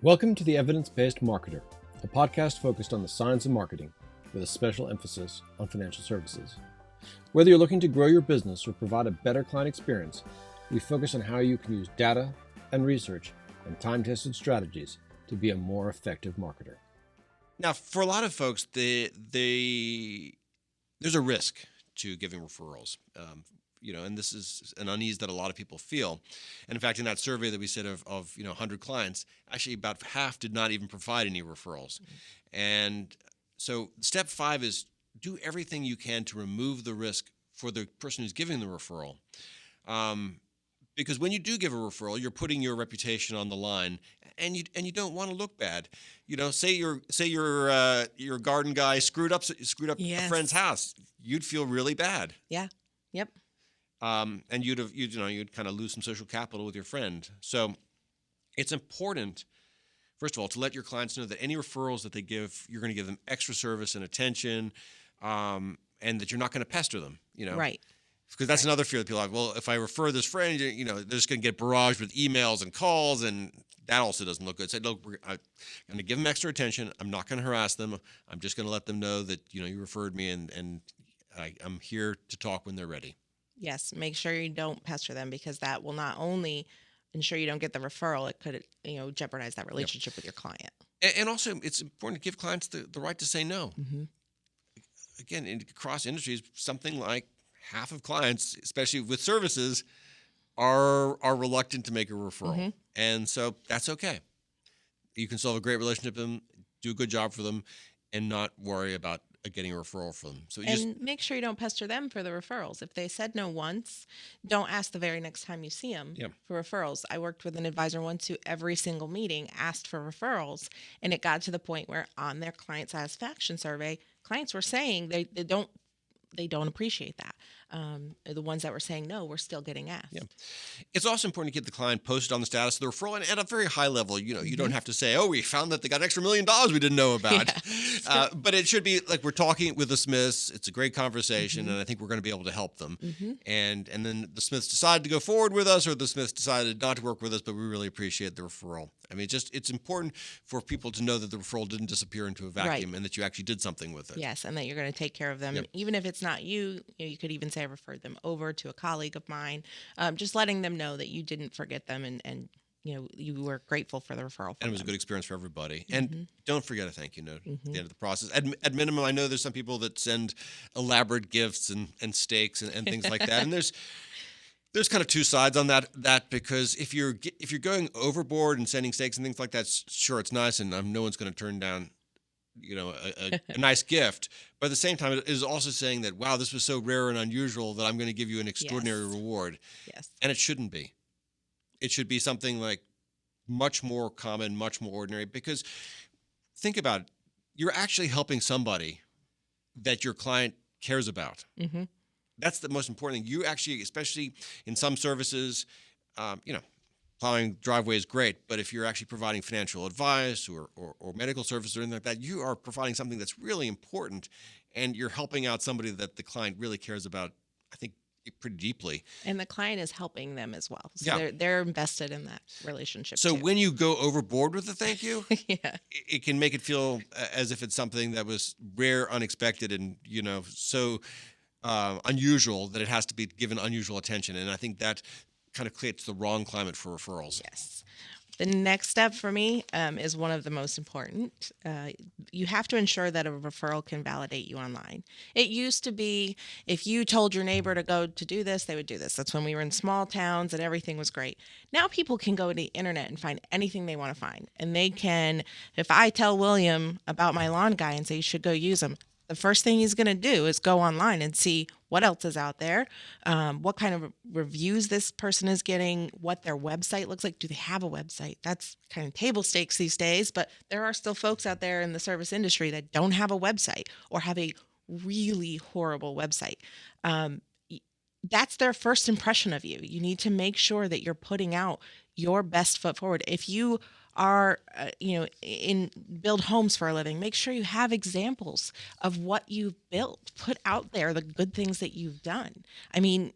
Welcome to The Evidence-Based Marketer, a podcast focused on the science of marketing with a special emphasis on financial services. Whether you're looking to grow your business or provide a better client experience, we focus on how you can use data and research and time-tested strategies to be a more effective marketer. Now, for a lot of folks, there's a risk to giving referrals. And this is an unease that a lot of people feel. And in fact, in that survey that we said of 100 clients, actually about half did not even provide any referrals. And so step 5 is do everything you can to remove the risk for the person who's giving the referral. Because when you do give a referral, you're putting your reputation on the line, and you don't want to look bad. Say your garden guy screwed up Yes. a friend's house, you'd feel really bad. Yeah. Yep. And you'd kind of lose some social capital with your friend. So it's important, first of all, to let your clients know that any referrals that they give, you're going to give them extra service and attention, and that you're not going to pester them. Right. Because that's another fear that people have. Well, if I refer this friend, they're just going to get barraged with emails and calls, and that also doesn't look good. So, look, I'm going to give them extra attention. I'm not going to harass them. I'm just going to let them know that you referred me, and I'm here to talk when they're ready. Yes. Make sure you don't pester them, because that will not only ensure you don't get the referral, it could jeopardize that relationship with your client. And also, it's important to give clients the right to say no. Mm-hmm. Again, across industries, something like half of clients, especially with services, are reluctant to make a referral. Mm-hmm. And so that's okay. You can still have a great relationship with them, do a good job for them, and not worry about getting a referral from them. So make sure you don't pester them for the referrals. If they said no once, don't ask the very next time you see them for referrals. I worked with an advisor once who every single meeting asked for referrals, and it got to the point where on their client satisfaction survey, clients were saying they don't appreciate that. The ones that were saying no were still getting asked. Yeah. It's also important to get the client posted on the status of the referral, and at a very high level. You don't have to say, "Oh, we found that they got extra $1 million we didn't know about." Yeah. But it should be like we're talking with the Smiths. It's a great conversation, and I think we're going to be able to help them. Mm-hmm. And then the Smiths decided to go forward with us, or the Smiths decided not to work with us, but we really appreciate the referral. I mean, it's important for people to know that the referral didn't disappear into a vacuum, and that you actually did something with it. Yes, and that you're going to take care of them. Yep. Even if it's not you, you could even say I referred them over to a colleague of mine. Just letting them know that you didn't forget them, and you were grateful for the referral. And it was a good experience for everybody. And don't forget a thank you note at the end of the process. At minimum, I know there's some people that send elaborate gifts and steaks and things like that. And there's kind of two sides on that because if you're going overboard and sending steaks and things like that, sure, it's nice, and no one's going to turn down a nice gift. But at the same time, it is also saying that, wow, this was so rare and unusual that I'm going to give you an extraordinary reward. Yes. And it shouldn't be. It should be something like much more common, much more ordinary, because think about it. You're actually helping somebody that your client cares about. Mm-hmm. That's the most important thing. You actually, especially in some services, plowing driveway is great, but if you're actually providing financial advice or medical service or anything like that, you are providing something that's really important, and you're helping out somebody that the client really cares about, I think, pretty deeply. And the client is helping them as well. So they're invested in that relationship. So too. when you go overboard with the thank you, it can make it feel as if it's something that was rare, unexpected, and so unusual that it has to be given unusual attention. And I think that kind of creates the wrong climate for referrals. Yes. The next step for me is one of the most important. You have to ensure that a referral can validate you online. It used to be if you told your neighbor to go to do this, they would do this. That's when we were in small towns and everything was great. Now people can go to the internet and find anything they want to find. And they can, if I tell William about my lawn guy and say you should go use him, the first thing he's going to do is go online and see what else is out there, what kind of reviews this person is getting, what their website looks like. Do they have a website? That's kind of table stakes these days, but there are still folks out there in the service industry that don't have a website or have a really horrible website. That's their first impression of you. You need to make sure that you're putting out your best foot forward. If you are, build homes for a living, make sure you have examples of what you've built. Put out there the good things that you've done. I mean,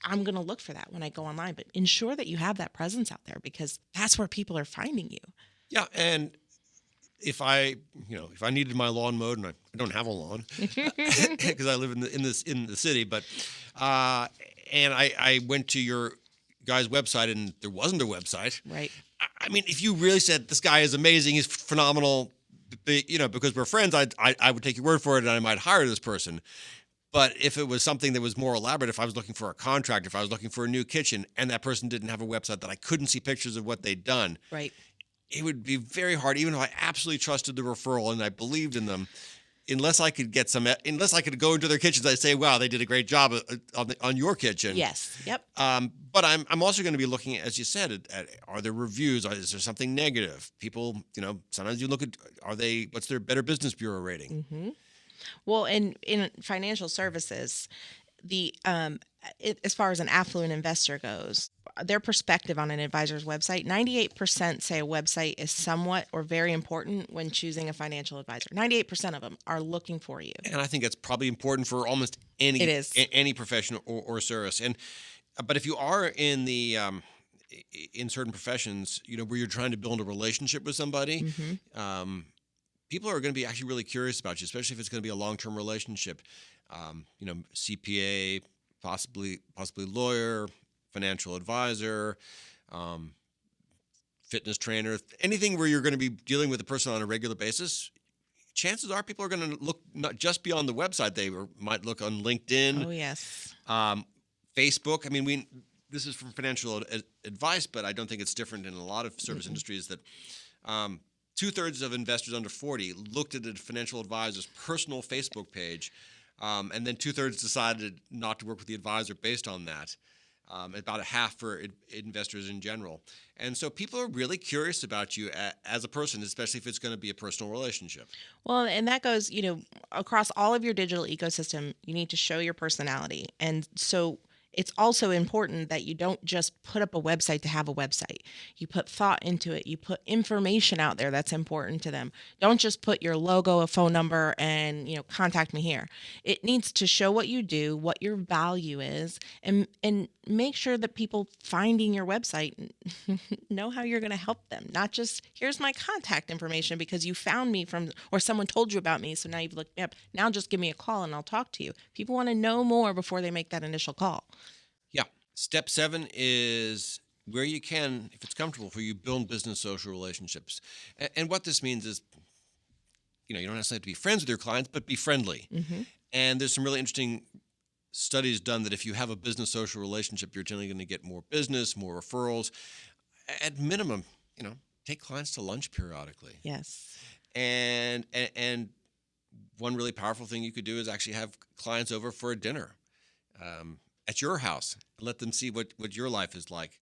I'm going to look for that when I go online, but ensure that you have that presence out there, because that's where people are finding you. Yeah, and if I needed my lawn mowed, and I don't have a lawn because I live in the city, but and I went to your guy's website and there wasn't a website. Right. I mean, if you really said this guy is amazing, he's phenomenal, because we're friends, I would take your word for it and I might hire this person. But if it was something that was more elaborate, if I was looking for a contractor, if I was looking for a new kitchen, and that person didn't have a website that I couldn't see pictures of what they'd done, Right. it would be very hard, even if I absolutely trusted the referral and I believed in them, unless I could go into their kitchens, I'd say, wow, they did a great job on your kitchen. Yes. Yep. But I'm also going to be looking at, as you said, at are there reviews? Is there something negative? People, sometimes you look at, what's their Better Business Bureau rating? Mm-hmm. Well, in financial services, as far as an affluent investor goes, their perspective on an advisor's website, 98% say a website is somewhat or very important when choosing a financial advisor. 98% of them are looking for you. And I think that's probably important for almost any profession or service. But if you are in in certain professions, where you're trying to build a relationship with somebody, Mm-hmm. People are going to be actually really curious about you, especially if it's going to be a long-term relationship. CPA, possibly lawyer, financial advisor, fitness trainer, anything where you're going to be dealing with a person on a regular basis. Chances are people are going to look not just beyond the website. They might look on LinkedIn. Oh, yes. Facebook. I mean, this is from financial advice, but I don't think it's different in a lot of service industries that 2/3 of investors under 40 looked at a financial advisor's personal Facebook page, and then 2/3 decided not to work with the advisor based on that. About a half for investors in general. And so people are really curious about you as a person, especially if it's going to be a personal relationship. Well, and that goes, across all of your digital ecosystem, you need to show your personality. And so it's also important that you don't just put up a website to have a website. You put thought into it. You put information out there that's important to them. Don't just put your logo, a phone number, and contact me here. It needs to show what you do, what your value is, and make sure that people finding your website know how you're going to help them. Not just here's my contact information because you found me or someone told you about me, so now you've looked me up. Now just give me a call and I'll talk to you. People want to know more before they make that initial call. Yeah. Step 7 is where you can, if it's comfortable for you, build business social relationships. And what this means is, you don't necessarily have to be friends with your clients, but be friendly. Mm-hmm. And there's some really interesting studies done that if you have a business social relationship, you're generally going to get more business, more referrals. At minimum, take clients to lunch periodically. Yes. And one really powerful thing you could do is actually have clients over for a dinner at your house and let them see what your life is like.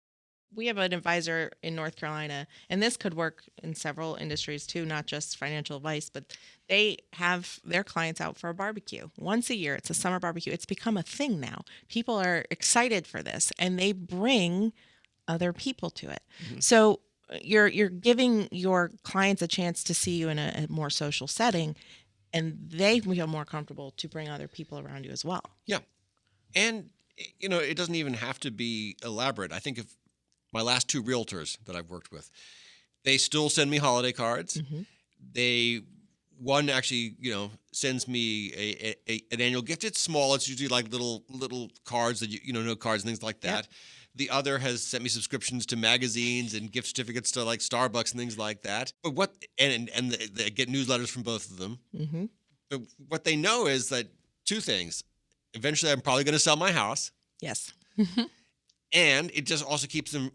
We have an advisor in North Carolina, and this could work in several industries too, not just financial advice, but they have their clients out for a barbecue once a year. It's a summer barbecue. It's become a thing now. People are excited for this, and they bring other people to it. Mm-hmm. So you're giving your clients a chance to see you in a more social setting, and they feel more comfortable to bring other people around you as well. Yeah. And, it doesn't even have to be elaborate. I think if my last 2 realtors that I've worked with, they still send me holiday cards. Mm-hmm. One actually, sends me an annual gift. It's small. It's usually like little cards that note cards and things like that. Yep. The other has sent me subscriptions to magazines and gift certificates to like Starbucks and things like that. But they get newsletters from both of them. Mm-hmm. But what they know is that 2 things. Eventually, I'm probably going to sell my house. Yes. And it just also keeps them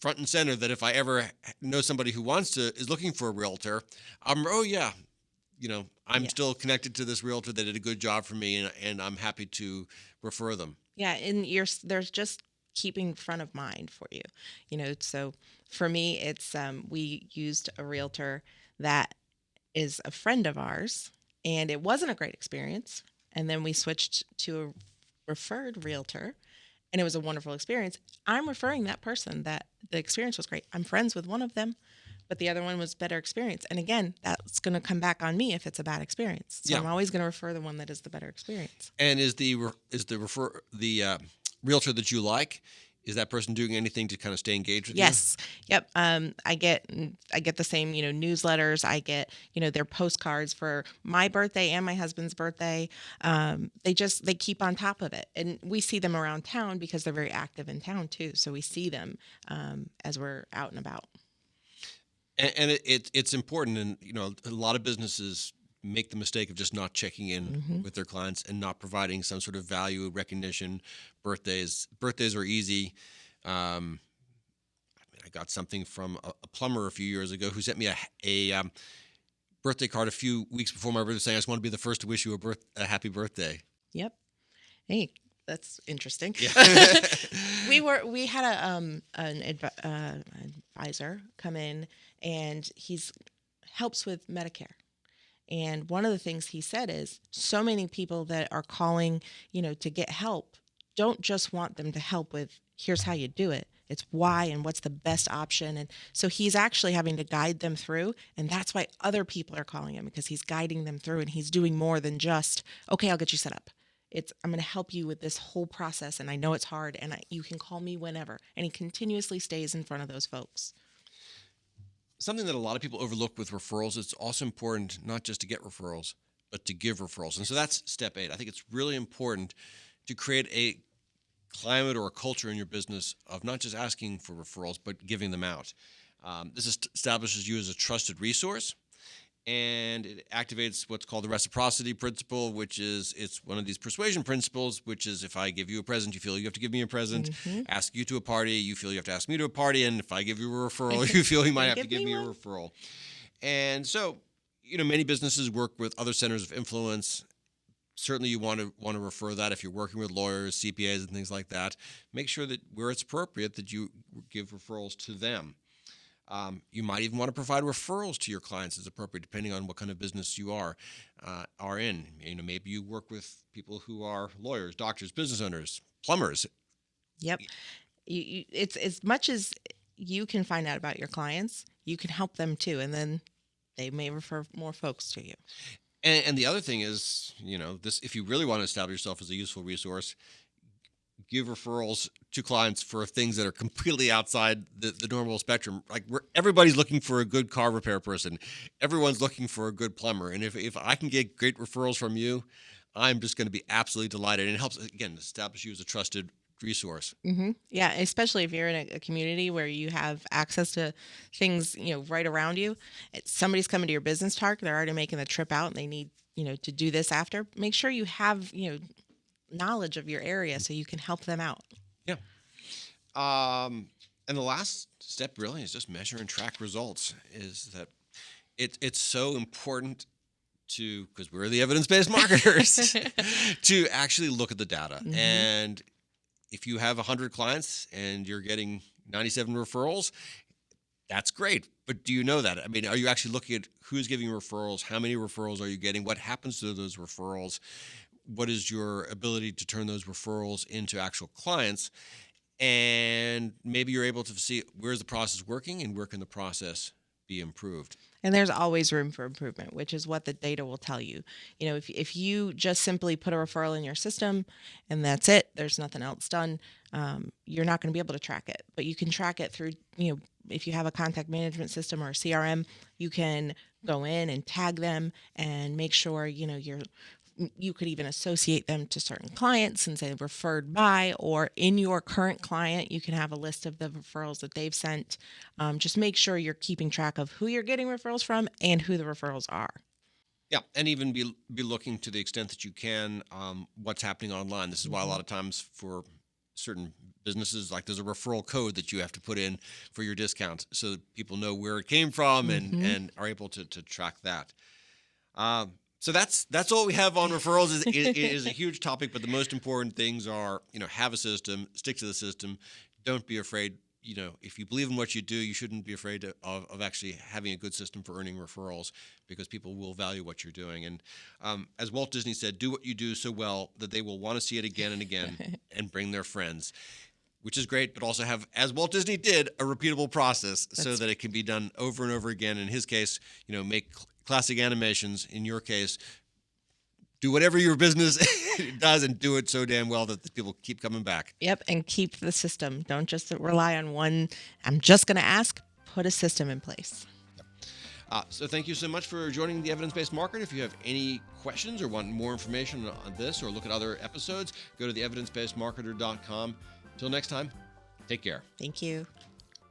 front and center that if I ever know somebody who is looking for a realtor, I'm still connected to this realtor that did a good job for me, and I'm happy to refer them. Yeah, and there's just keeping front of mind for you. So for me, it's we used a realtor that is a friend of ours, and it wasn't a great experience. And then we switched to a referred realtor, and it was a wonderful experience. I'm referring that person that the experience was great. I'm friends with one of them, but the other one was better experience. And again, that's going to come back on me if it's a bad experience. So yeah. I'm always going to refer the one that is the better experience. And is the realtor that you like, Is that person doing anything to kind of stay engaged with Yes. Yep. I get the same, newsletters. I get, their postcards for my birthday and my husband's birthday. They keep on top of it, and we see them around town because they're very active in town too. So we see them as we're out and about. And it's important, and a lot of businesses make the mistake of just not checking in with their clients and not providing some sort of value recognition. Birthdays are easy. I got something from a plumber a few years ago who sent me a birthday card a few weeks before my birthday saying, "I just want to be the first to wish you a happy birthday." Yep. Hey, that's interesting. Yeah. We had an advisor come in, and he's helps with Medicare. And one of the things he said is so many people that are calling, to get help don't just want them to help with here's how you do it. It's why and what's the best option. And so he's actually having to guide them through. And that's why other people are calling him, because he's guiding them through, and he's doing more than just, okay, I'll get you set up. I'm going to help you with this whole process. And I know it's hard, and you can call me whenever. And he continuously stays in front of those folks. Something that a lot of people overlook with referrals, it's also important not just to get referrals, but to give referrals. And so that's step 8. I think it's really important to create a climate or a culture in your business of not just asking for referrals, but giving them out. This establishes you as a trusted resource, and it activates what's called the reciprocity principle, which is it's one of these persuasion principles, which is if I give you a present, you feel you have to give me a present. Ask you to a party, you feel you have to ask me to a party. And if I give you a referral, you feel you might have to give me a referral. And so, many businesses work with other centers of influence. Certainly you want to refer that if you're working with lawyers, CPAs, and things like that. Make sure that where it's appropriate that you give referrals to them. You might even want to provide referrals to your clients as appropriate, depending on what kind of business you are in. Maybe you work with people who are lawyers, doctors, business owners, plumbers. Yep. It's as much as you can find out about your clients, you can help them too, and then they may refer more folks to you. And the other thing is, this if you really want to establish yourself as a useful resource, give referrals to clients for things that are completely outside the normal spectrum. Like everybody's looking for a good car repair person. Everyone's looking for a good plumber. And if I can get great referrals from you, I'm just going to be absolutely delighted. And it helps, again, establish you as a trusted resource. Yeah, especially if you're in a community where you have access to things, right around you. Somebody's coming to your business park, they're already making the trip out, and they need, to do this after. Make sure you have, knowledge of your area so you can help them out. Yeah. And the last step really is just measure and track results. Is that it's so important because we're the evidence-based marketers, to actually look at the data. And if you have 100 clients and you're getting 97 referrals, that's great. But do you know that? I mean, are you actually looking at who's giving referrals? How many referrals are you getting? What happens to those referrals? What is your ability to turn those referrals into actual clients? And maybe you're able to see where's the process working and where can the process be improved. And there's always room for improvement, which is what the data will tell you. If you just simply put a referral in your system and that's it, there's nothing else done, you're not going to be able to track it. But you can track it through, if you have a contact management system or a CRM, you can go in and tag them and make sure, you could even associate them to certain clients and say referred by, or in your current client, you can have a list of the referrals that they've sent. Just make sure you're keeping track of who you're getting referrals from and who the referrals are. Yeah, and even be looking to the extent that you can what's happening online. This is why a lot of times for certain businesses, like there's a referral code that you have to put in for your discount so that people know where it came from and are able to track that. So that's all we have on referrals. It is a huge topic, but the most important things are, have a system, stick to the system. Don't be afraid. If you believe in what you do, you shouldn't be afraid of actually having a good system for earning referrals, because people will value what you're doing. And as Walt Disney said, do what you do so well that they will want to see it again and again and bring their friends, which is great, but also have, as Walt Disney did, a repeatable process so that it can be done over and over again. In his case, make classic animations. In your case, Do whatever your business does and do it so damn well that the people keep coming back. Yep. And keep the system. Don't just rely on one. I'm just going to ask. Put a system in place. So thank you so much for joining the Evidence-Based Marketer. If you have any questions or want more information on this or look at other episodes, go to theevidencebasedmarketer.com. Until next time, take care. Thank you.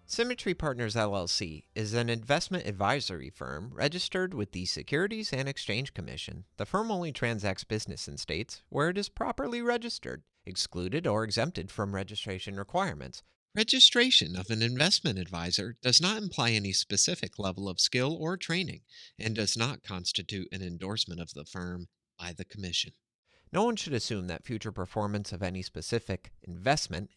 Symmetry Partners LLC is an investment advisory firm registered with the Securities and Exchange Commission. The firm only transacts business in states where it is properly registered, excluded or exempted from registration requirements. Registration of an investment advisor does not imply any specific level of skill or training and does not constitute an endorsement of the firm by the Commission. No one should assume that future performance of any specific investment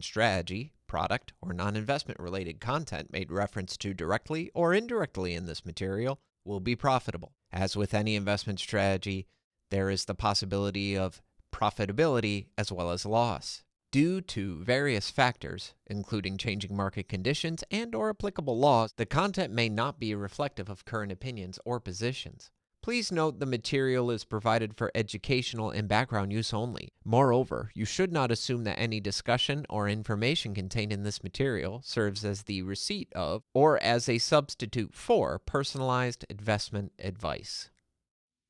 strategy, product, or non-investment related content made reference to directly or indirectly in this material will be profitable. As with any investment strategy, there is the possibility of profitability as well as loss. Due to various factors, including changing market conditions and/or applicable laws, the content may not be reflective of current opinions or positions. Please note the material is provided for educational and background use only. Moreover, you should not assume that any discussion or information contained in this material serves as the receipt of or as a substitute for personalized investment advice.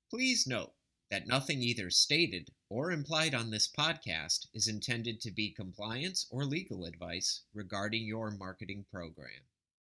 Please note that nothing either stated or implied on this podcast is intended to be compliance or legal advice regarding your marketing program.